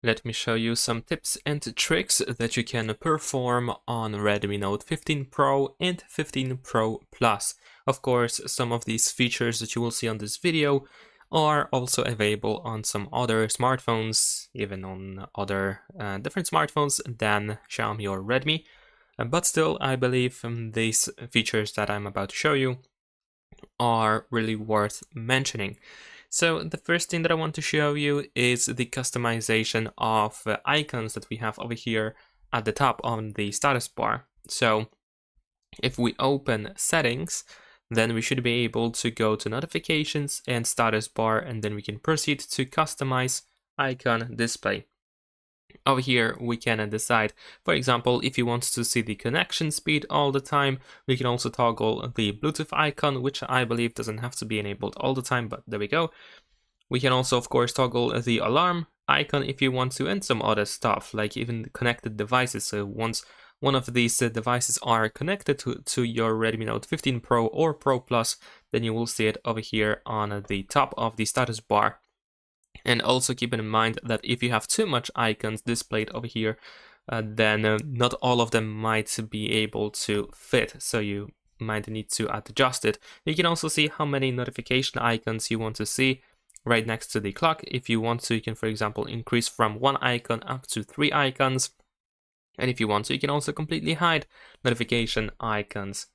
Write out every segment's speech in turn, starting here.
Let me show you some tips and tricks that you can perform on Redmi Note 15 Pro and 15 Pro Plus. Of course, some of these features that you will see on this video are also available on some other smartphones, even on other different smartphones than Xiaomi or Redmi. But still, I believe these features that I'm about to show you are really worth mentioning. So the first thing that I want to show you is the customization of icons that we have over here at the top on the status bar. So if we open settings, then we should be able to go to notifications and status bar, and then we can proceed to customize icon display. Over here, we can decide, for example, if you want to see the connection speed all the time. We can also toggle the Bluetooth icon, which I believe doesn't have to be enabled all the time, but there we go. We can also, of course, toggle the alarm icon if you want to, and some other stuff, like even connected devices. So once one of these devices are connected to your Redmi Note 15 Pro or Pro Plus, then you will see it over here on the top of the status bar. And also keep in mind that if you have too much icons displayed over here, then not all of them might be able to fit, so you might need to adjust it. You can also see how many notification icons you want to see right next to the clock. If you want to, you can, for example, increase from 1 icon up to 3 icons. And if you want to, you can also completely hide notification icons.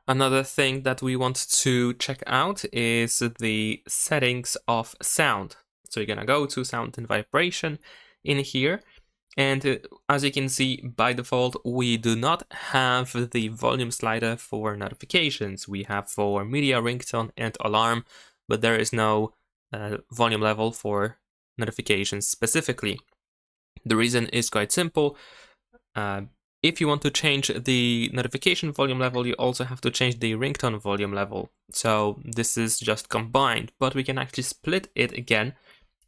Another thing that we want to check out is the settings of sound. So you're gonna go to sound and vibration in here, and as you can see, by default we do not have the volume slider for notifications. We have for media, ringtone and alarm, but there is no volume level for notifications specifically. The reason is quite simple. If you want to change the notification volume level, you also have to change the ringtone volume level. So this is just combined, but we can actually split it again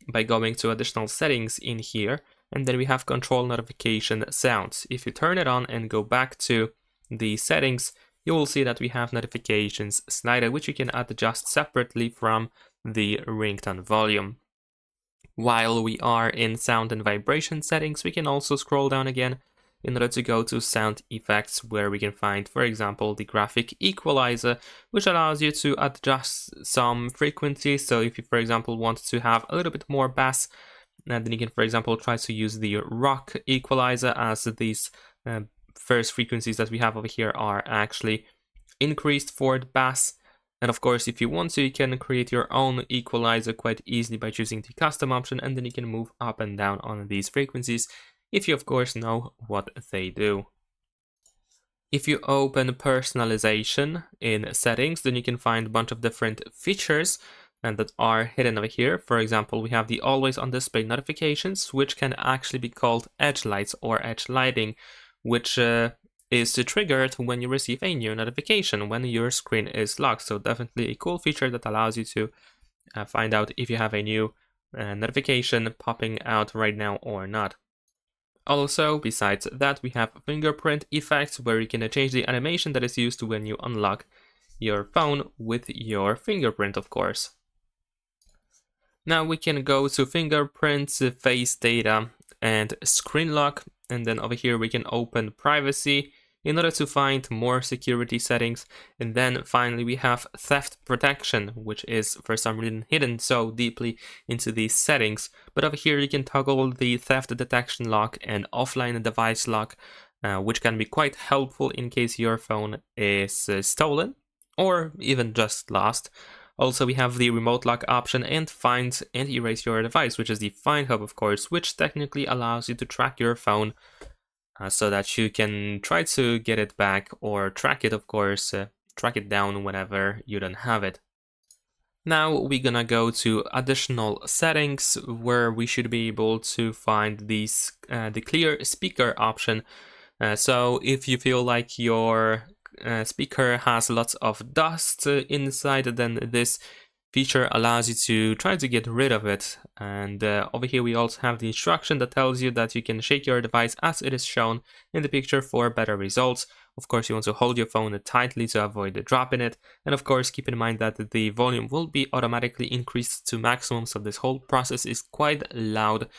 by going to additional settings in here, and then we have control notification sounds. If you turn it on and go back to the settings, you will see that we have notifications slider, which you can adjust separately from the ringtone volume. While we are in sound and vibration settings, we can also scroll down again in order to go to sound effects, where we can find, for example, the graphic equalizer, which allows you to adjust some frequencies. So if you, for example, want to have a little bit more bass, then you can, for example, try to use the rock equalizer, as these first frequencies that we have over here are actually increased for the bass. And of course, if you want to, you can create your own equalizer quite easily by choosing the custom option, and then you can move up and down on these frequencies, if you of course know what they do. If you open personalization in settings, then you can find a bunch of different features and that are hidden over here. For example, we have the always on display notifications, which can actually be called edge lights or edge lighting, which is triggered when you receive a new notification when your screen is locked. So definitely a cool feature that allows you to find out if you have a new notification popping out right now or not. Also, besides that, we have fingerprint effects, where you can change the animation that is used when you unlock your phone with your fingerprint, of course. Now we can go to fingerprints, face data, and screen lock, and then over here we can open privacy in order to find more security settings. And then finally we have theft protection, which is for some reason hidden so deeply into these settings. But over here you can toggle the theft detection lock and offline device lock, which can be quite helpful in case your phone is stolen or even just lost. Also, we have the remote lock option and find and erase your device, which is the Find Hub, of course, which technically allows you to track your phone so that you can try to get it back, or track it, of course, track it down whenever you don't have it. Now we're gonna go to additional settings, where we should be able to find these the clear speaker option. So if you feel like your speaker has lots of dust inside, then this feature allows you to try to get rid of it. And over here we also have the instruction that tells you that you can shake your device as it is shown in the picture for better results. Of course, you want to hold your phone tightly to avoid dropping it, and of course keep in mind that the volume will be automatically increased to maximum, so this whole process is quite loud.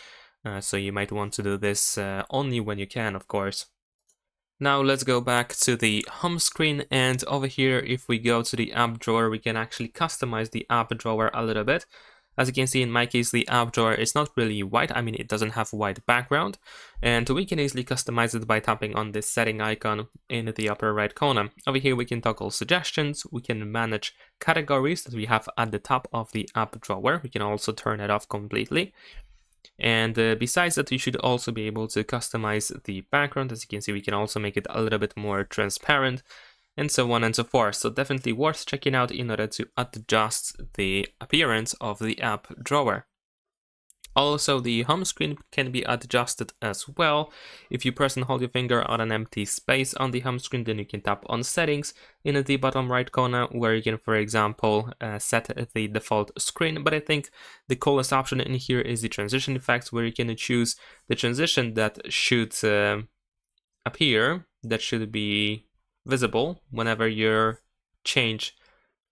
So you might want to do this only when you can, of course. Now let's go back to the home screen, and over here, if we go to the app drawer, we can actually customize the app drawer a little bit. As you can see, in my case, the app drawer is not really white. I mean, it doesn't have white background, and we can easily customize it by tapping on this setting icon in the upper right corner. Over here, we can toggle suggestions. We can manage categories that we have at the top of the app drawer. We can also turn it off completely. And besides that, you should also be able to customize the background. As you can see, we can also make it a little bit more transparent, and so on and so forth. So definitely worth checking out in order to adjust the appearance of the app drawer. Also, the home screen can be adjusted as well. If you press and hold your finger on an empty space on the home screen, then you can tap on settings in the bottom right corner, where you can, for example, set the default screen. But I think the coolest option in here is the transition effects, where you can choose the transition that should appear, that should be visible whenever you change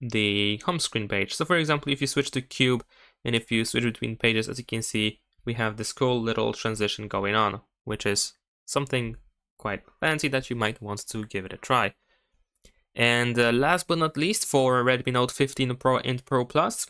the home screen page. So for example, if you switch to cube, and if you switch between pages, as you can see, we have this cool little transition going on, which is something quite fancy that you might want to give it a try. And last but not least, for Redmi Note 15 Pro and Pro Plus,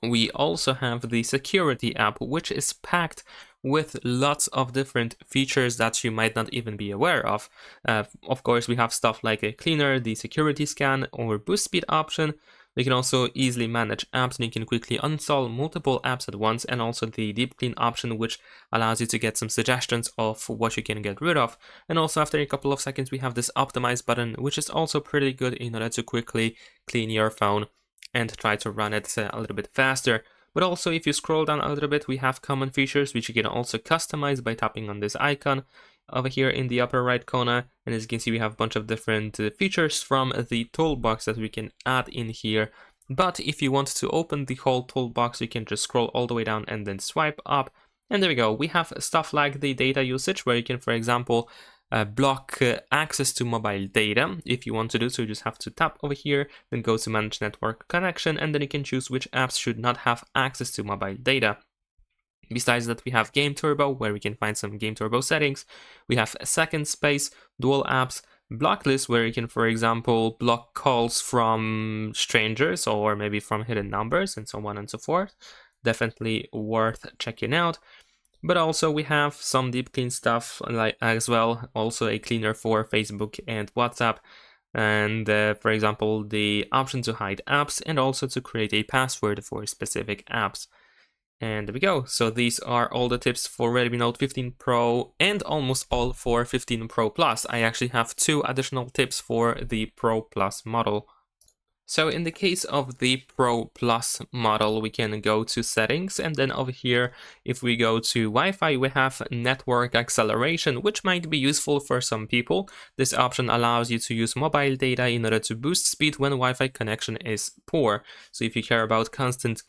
we also have the security app, which is packed with lots of different features that you might not even be aware of. Of course, we have stuff like a cleaner, the security scan, or boost speed option. We can also easily manage apps, and you can quickly uninstall multiple apps at once, and also the deep clean option, which allows you to get some suggestions of what you can get rid of. And also after a couple of seconds, we have this optimize button, which is also pretty good in order to quickly clean your phone and try to run it a little bit faster. But also, if you scroll down a little bit, we have common features which you can also customize by tapping on this icon over here in the upper right corner. And as you can see, we have a bunch of different features from the toolbox that we can add in here. But if you want to open the whole toolbox, you can just scroll all the way down and then swipe up. And there we go. We have stuff like the data usage, where you can, for example, block access to mobile data. If you want to do so, you just have to tap over here, then go to manage network connection, and then you can choose which apps should not have access to mobile data. Besides that, we have Game Turbo, where we can find some Game Turbo settings. We have a second space, dual apps, blocklist, where you can, for example, block calls from strangers or maybe from hidden numbers, and so on and so forth. Definitely worth checking out. But also we have some deep clean stuff like as well, also a cleaner for Facebook and WhatsApp, and for example, the option to hide apps, and also to create a password for specific apps. And there we go. So these are all the tips for Redmi Note 15 Pro, and almost all for 15 Pro Plus. I actually have 2 additional tips for the Pro Plus model. So in the case of the Pro Plus model, we can go to settings, and then over here, if we go to Wi-Fi, we have network acceleration, which might be useful for some people. This option allows you to use mobile data in order to boost speed when Wi-Fi connection is poor. So if you care about constant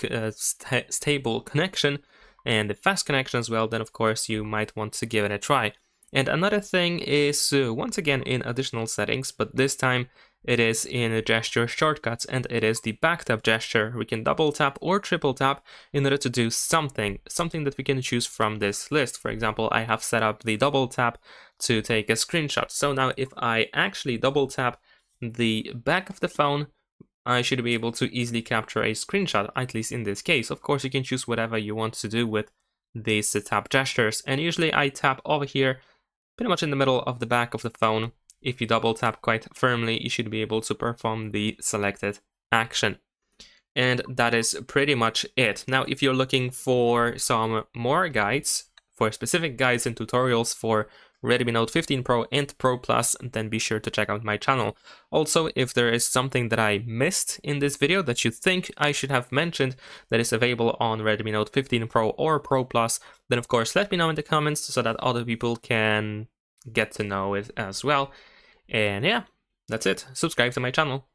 stable connection and fast connection as well, then of course you might want to give it a try. And another thing is, once again, in additional settings, but this time it is in gesture shortcuts, and it is the back tap gesture. We can double tap or triple tap in order to do something that we can choose from this list. For example, I have set up the double tap to take a screenshot. So now if I actually double tap the back of the phone, I should be able to easily capture a screenshot, at least in this case. Of course, you can choose whatever you want to do with these tap gestures. And usually I tap over here, pretty much in the middle of the back of the phone. If you double tap quite firmly, you should be able to perform the selected action. And that is pretty much it. Now, if you're looking for some more guides, for specific guides and tutorials for Redmi Note 15 Pro and Pro Plus, then be sure to check out my channel. Also, if there is something that I missed in this video that you think I should have mentioned that is available on Redmi Note 15 Pro or Pro Plus, then of course let me know in the comments so that other people can get to know it as well. And yeah, that's it. Subscribe to my channel.